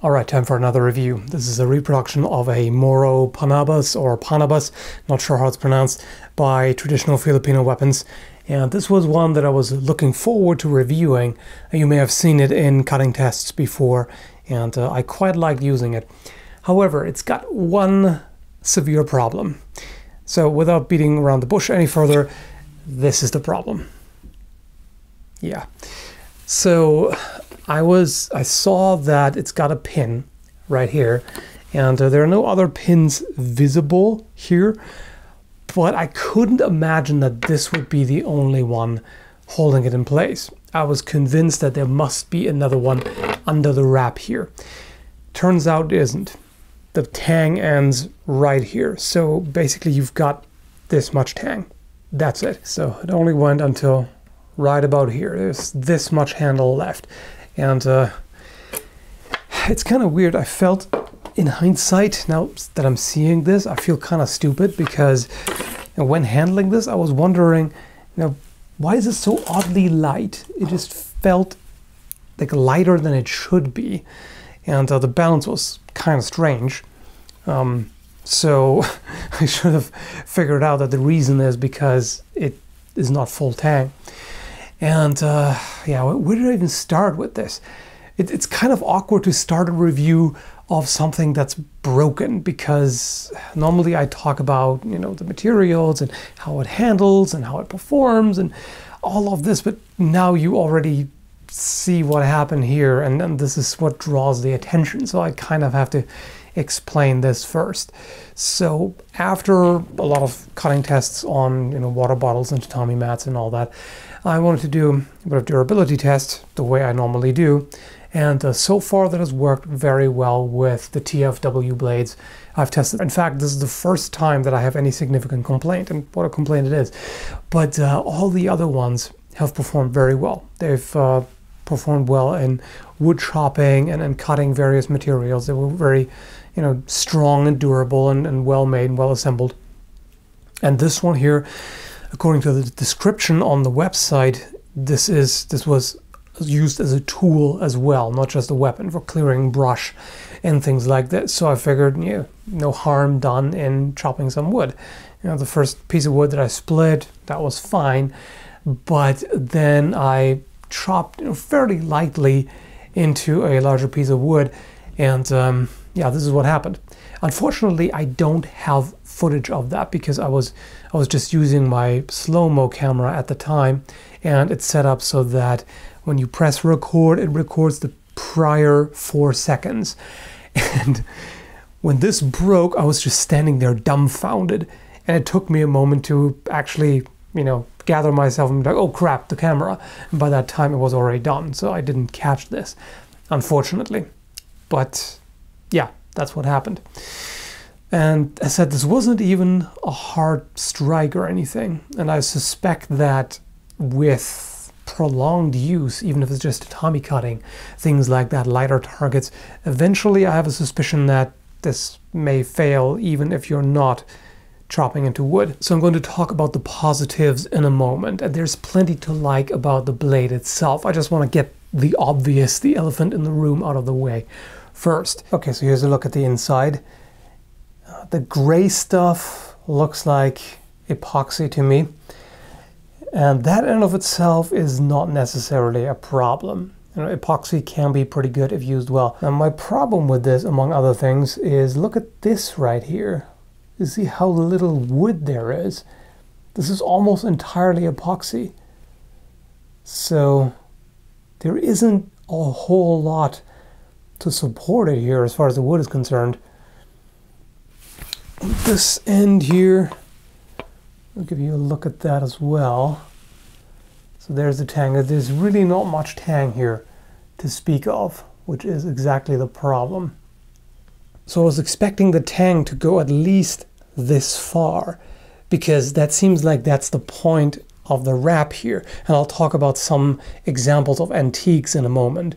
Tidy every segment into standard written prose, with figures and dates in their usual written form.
Alright, time for another review. This is a reproduction of a Moro Panabas, or Panabas, not sure how it's pronounced, by Traditional Filipino Weapons. And this was one that I was looking forward to reviewing. You may have seen it in cutting tests before, and I quite liked using it. However, it's got one severe problem. So without beating around the bush any further, this is the problem. Yeah. So I saw that it's got a pin right here, and there are no other pins visible here, but I couldn't imagine that this would be the only one holding it in place. I was convinced that there must be another one under the wrap here. Turns out it isn't. The tang ends right here, so basically you've got this much tang. That's it. So it only went until right about here. There's this much handle left. And it's kind of weird. I felt in hindsight, now that I'm seeing this, I feel kind of stupid because when handling this, I was wondering, why is it so oddly light? It just felt like lighter than it should be. And the balance was kind of strange. So I should have figured out that the reason is because it is not full tang. And yeah, where did I even start with this? It's kind of awkward to start a review of something that's broken, because normally I talk about, the materials and how it handles and how it performs and all of this, but now you already see what happened here, and this is what draws the attention, so I kind of have to explain this first. So after a lot of cutting tests on water bottles and tatami mats and all that, I wanted to do a bit of durability test the way I normally do, and so far that has worked very well with the TFW blades I've tested. In fact, this is the first time that I have any significant complaint, and what a complaint it is. But all the other ones have performed very well. They've performed well in wood chopping and cutting various materials. They were very strong and durable and well made and well assembled. And this one here, according to the description on the website, this was used as a tool as well, not just a weapon for clearing brush and things like that. So I figured, no harm done in chopping some wood. The first piece of wood that I split, that was fine, but then I chopped fairly lightly into a larger piece of wood, and yeah, this is what happened. Unfortunately, I don't have footage of that because I was just using my slow-mo camera at the time, and it's set up so that when you press record, it records the prior 4 seconds. And when this broke, I was just standing there dumbfounded, and it took me a moment to actually, gather myself and be like, oh crap, the camera. And by that time it was already done, so I didn't catch this, unfortunately. But yeah, that's what happened. And as I said, this wasn't even a hard strike or anything, and I suspect that with prolonged use, even if it's just tatami cutting, things like that, lighter targets, eventually I have a suspicion that this may fail even if you're not chopping into wood. So I'm going to talk about the positives in a moment, and there's plenty to like about the blade itself. I just want to get the obvious, the elephant in the room, out of the way first. Okay, so here's a look at the inside. The gray stuff looks like epoxy to me, and that in and of itself is not necessarily a problem. Epoxy can be pretty good if used well. Now my problem with this, among other things, is look at this right here. You see how little wood there is? This is almost entirely epoxy. So there isn't a whole lot to support it here as far as the wood is concerned. This end here, I'll give you a look at that as well. So there's the tang. There's really not much tang here to speak of, which is exactly the problem. So I was expecting the tang to go at least this far, because that seems like that's the point of the wrap here. And I'll talk about some examples of antiques in a moment.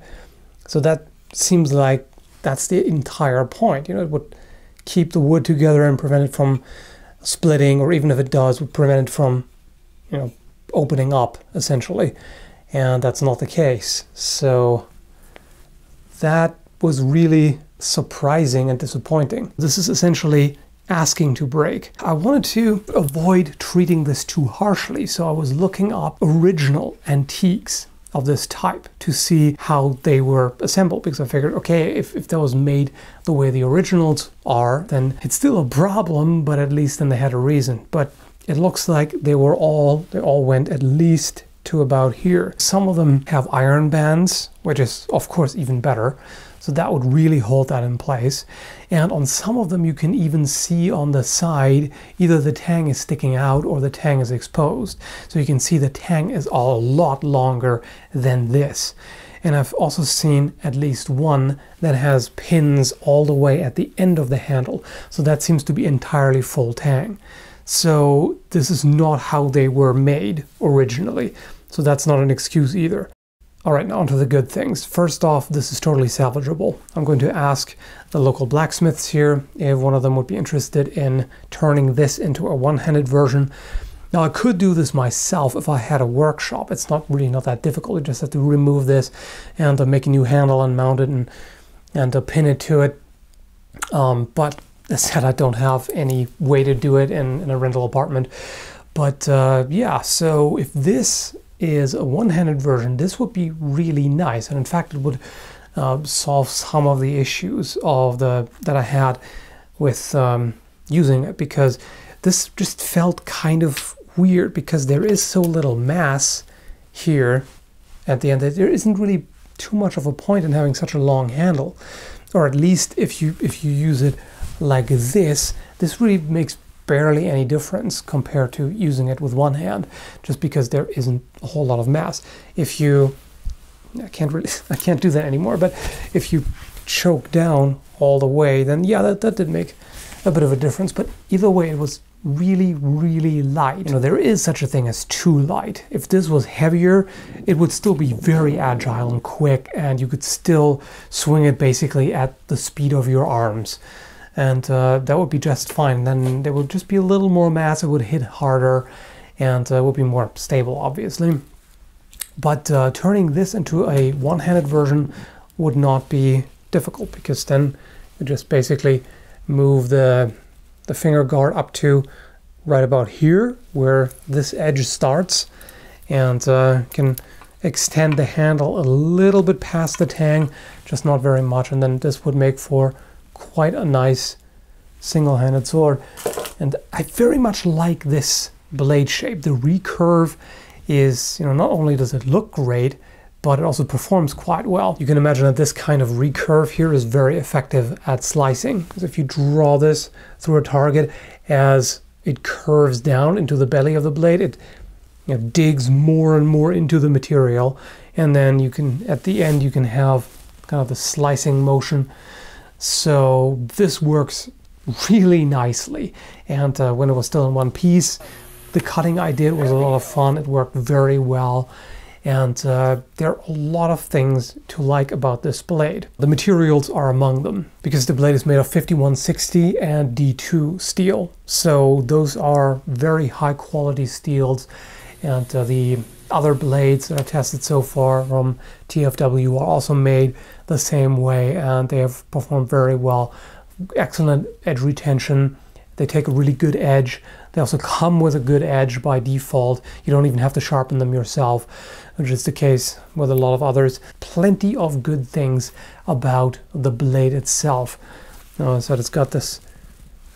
So that seems like that's the entire point. It would keep the wood together and prevent it from splitting, or even if it does, would prevent it from, opening up, essentially. And that's not the case. So that was really surprising and disappointing. This is essentially asking to break. I wanted to avoid treating this too harshly, so I was looking up original antiques of this type to see how they were assembled, because I figured, okay, if that was made the way the originals are, then it's still a problem, but at least then they had a reason. But it looks like they all went at least to about here. Some of them have iron bands, which is of course even better. So that would really hold that in place. And on some of them you can even see on the side, either the tang is sticking out or the tang is exposed. So you can see the tang is a lot longer than this. And I've also seen at least one that has pins all the way at the end of the handle. So that seems to be entirely full tang. So this is not how they were made originally. So that's not an excuse either. All right, now onto the good things. First off, this is totally salvageable. I'm going to ask the local blacksmiths here if one of them would be interested in turning this into a one-handed version. Now I could do this myself if I had a workshop. It's not that difficult. You just have to remove this and make a new handle and mount it and pin it to it. But as I said, I don't have any way to do it in a rental apartment. But yeah, so if this is a one-handed version, this would be really nice, and in fact it would solve some of the issues that I had with using it, because this just felt kind of weird because there is so little mass here at the end that there isn't really too much of a point in having such a long handle, or at least if you use it like this really makes barely any difference compared to using it with one hand, just because there isn't a whole lot of mass. If you, I can't do that anymore, but if you choke down all the way, then yeah, that did make a bit of a difference. But either way, it was really, really light. You know, there is such a thing as too light. If this was heavier, it would still be very agile and quick, and you could still swing it basically at the speed of your arms. And that would be just fine. Then there would just be a little more mass, it would hit harder, and would be more stable, obviously. But turning this into a one-handed version would not be difficult, because then you just basically move the finger guard up to right about here, where this edge starts, and can extend the handle a little bit past the tang, just not very much, and then this would make for quite a nice single-handed sword. And I very much like this blade shape. The recurve is, you know, not only does it look great, but it also performs quite well. You can imagine that this kind of recurve here is very effective at slicing, because if you draw this through a target, as it curves down into the belly of the blade, it, you know, digs more and more into the material, and then you can, at the end, you can have kind of the slicing motion. So this works really nicely, and when it was still in one piece, the cutting I did was a lot of fun. It worked very well, and there are a lot of things to like about this blade. The materials are among them, because the blade is made of 5160 and D2 steel, so those are very high quality steels, and the other blades that I've tested so far from TFW are also made the same way, and they have performed very well. Excellent edge retention. They take a really good edge. They also come with a good edge by default. You don't even have to sharpen them yourself, which is the case with a lot of others. Plenty of good things about the blade itself. So it's got this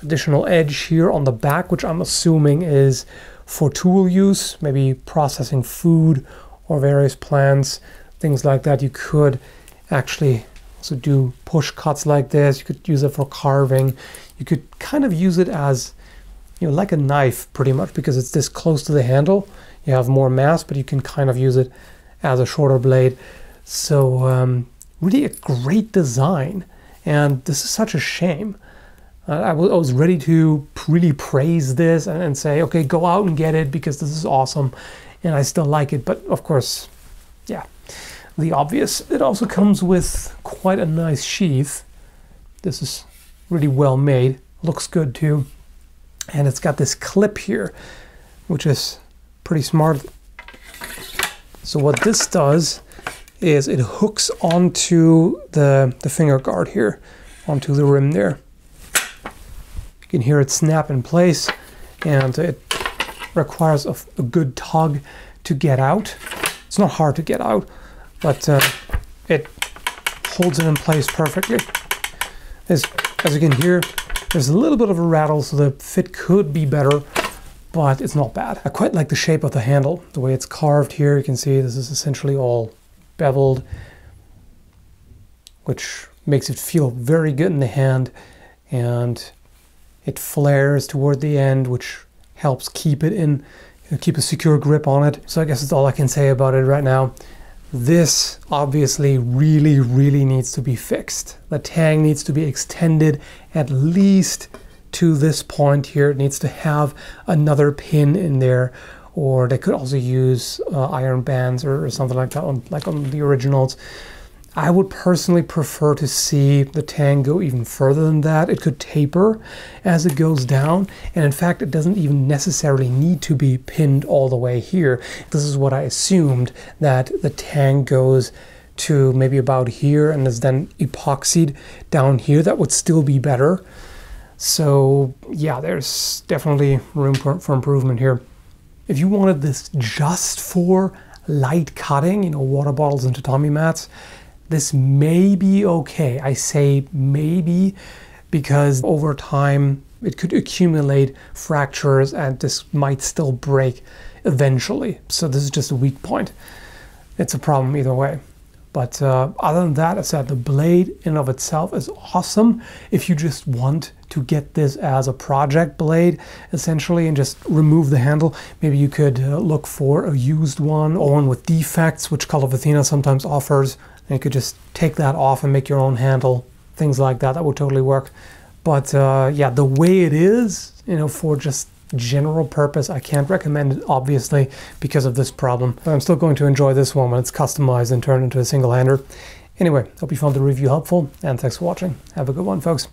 additional edge here on the back, which I'm assuming is for tool use, maybe processing food or various plants, things like that. You could actually also do push cuts like this. You could use it for carving. You could kind of use it as, you know, like a knife pretty much, because it's this close to the handle. You have more mass, but you can kind of use it as a shorter blade. So really a great design, and this is such a shame. I was ready to really praise this and say, okay, go out and get it because this is awesome, and I still like it. But of course, yeah, the obvious. It also comes with quite a nice sheath. This is really well made, looks good too, and it's got this clip here, which is pretty smart. So what this does is it hooks onto the finger guard here, onto the rim there. You can hear it snap in place, and it requires a good tug to get out. It's not hard to get out, but it holds it in place perfectly. As you can hear, there's a little bit of a rattle, so the fit could be better, but it's not bad. I quite like the shape of the handle, the way it's carved here. You can see this is essentially all beveled, which makes it feel very good in the hand, and it flares toward the end, which helps keep it in, keep a secure grip on it. So I guess that's all I can say about it right now. This obviously really needs to be fixed. The tang needs to be extended at least to this point here. It needs to have another pin in there, or they could also use iron bands or something like that, like on the originals. I would personally prefer to see the tang go even further than that. It could taper as it goes down, and in fact it doesn't even necessarily need to be pinned all the way here. This is what I assumed, that the tang goes to maybe about here and is then epoxied down here. That would still be better. So yeah, there's definitely room for improvement here. If you wanted this just for light cutting, you know, water bottles and tatami mats, this may be okay. I say maybe because over time it could accumulate fractures and this might still break eventually. So this is just a weak point. It's a problem either way. But other than that, I said the blade in and of itself is awesome. If you just want to get this as a project blade, essentially, and just remove the handle, maybe you could look for a used one or one with defects, which Call of Athena sometimes offers. And you could just take that off and make your own handle, things like that. That would totally work. But yeah, the way it is, you know, for just general purpose, I can't recommend it, obviously, because of this problem. But I'm still going to enjoy this one when it's customized and turned into a single-hander. Anyway, hope you found the review helpful, and thanks for watching. Have a good one, folks.